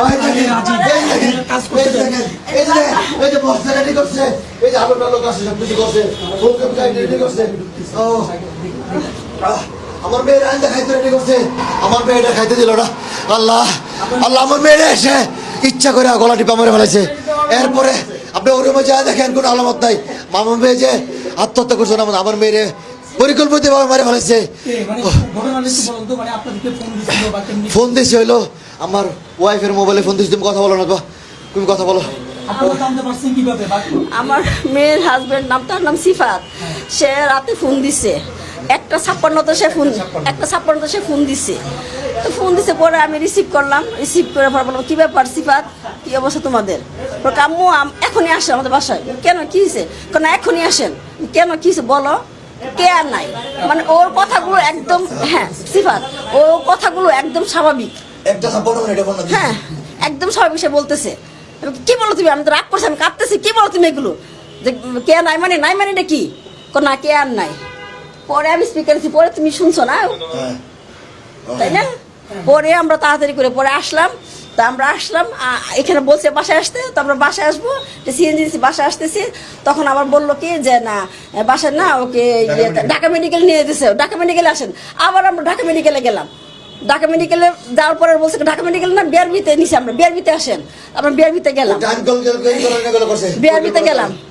ভাই দেখেন, এই যে বস্তা রেডি করছে, এই যে আলো টালো কাছে সব কিছু করছে, ফুলকপি রেডি করছে। ও আমার মেয়ের আইন খাইতে রেডি করছে, আমার মেয়েটা খাইতে দিল না। আল্লাহ আল্লাহ, আমার মেয়েরা এসে ইচ্ছা করে গলা টিপা মেরে ফেলেছে। এরপরে আপনি ওর রুমে যা দেখেন কোনো আলামত নাই। মামা মেয়ে যে আত্মহত্যা করছে না, আমার মেয়েরে পরিকল্পিতভাবে মেরে ফেলেছে। ফোন দিয়েছে হইলো আমার ওয়াইফের মোবাইলে ফোন দিয়েছি। তুমি কথা বলো না, তুমি কথা বলো। আমার মেয়ের হাজবেন্ড তার নাম সিফাত, সে রাতে ফোন দিছে 1:56 সে ফোন দিছে। তো ফোন দিছে পরে আমি রিসিভ করলাম, রিসিভ করে পরে বললাম কি ব্যাপার সিফাত, কি অবস্থা তোমাদের? আম্মু এখনই আসে আমাদের বাসায়। কেন কি হয়েছে? কেন এখনই আসেন? কেন কি হয়েছে বলো? কে আর নাই, মানে ওর কথাগুলো একদম, হ্যাঁ সিফাত ওর কথাগুলো একদম স্বাভাবিক, হ্যাঁ একদম স্বাভাবিক। সে বলতেছে কি বলো তুমি? আমি তো রাগ করছি, আমি কাঁদতেছি, কি বলো তুমি এগুলো? যে কে নাই মানে নাই মানে এটা কি? না কে আর নাই। পরে আমি স্পিকার দিচ্ছি, পরে তুমি শুনছো না, তাই না? পরে আমরা তাড়াতাড়ি করে পরে আসলাম। তো আমরা আসলাম, এখানে বলছে বাসায় আসতে, তো আমরা বাসায় আসবো, সিএনজি বাসায় আসতেছি। তখন আবার বললো কি যে না বাসায় না, ওকে ঢাকা মেডিকেল নিয়ে যেতেছে, ঢাকা মেডিকেলে আসেন। আবার আমরা ঢাকা মেডিকেলে গেলাম। ঢাকা মেডিকেলে যাওয়ার পরে বলছে ঢাকা মেডিকেল না, বিআরবিতে নিছি আমরা, বিআরবিতে আসেন। আমরা বিআরবিতে গেলাম,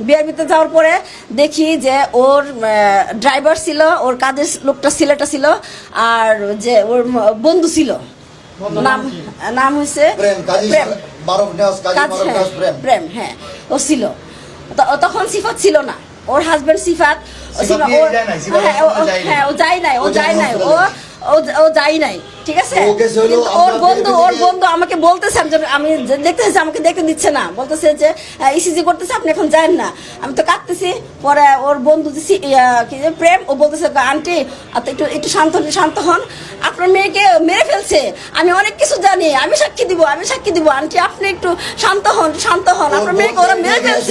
বিআরবিতে যাওয়ার পরে দেখি যে ওর ড্রাইভার ছিল, ওর কাজের লোকটা ছেলেটা ছিল, আর যে ওর বন্ধু ছিল, নাম হয়েছে প্রেম, হ্যাঁ ও ছিল। তখন সিফাত ছিল না, ওর হাজবেন্ড সিফাত ছিল। হ্যাঁ ও যায় নাই, ও যাই নাই, ঠিক আছে। ওর বন্ধু আমাকে বলতেছে, আমি দেখতেছি আমাকে দেখতে দিচ্ছে না, বলতেছে যে ইসিজি করতেছে, আপনি এখন যান না। আমি তো কাঁদতেছি। পরে ওর বন্ধু প্রেম, ও বলতেছে আন্টি একটু শান্ত হন, আপনার মেয়েকে মেরে ফেলছে, আমি অনেক কিছু জানি, আমি সাক্ষী দিব আন্টি, আপনি একটু শান্ত হন, আপনার মেয়েকে ওরা মেরে ফেলছে।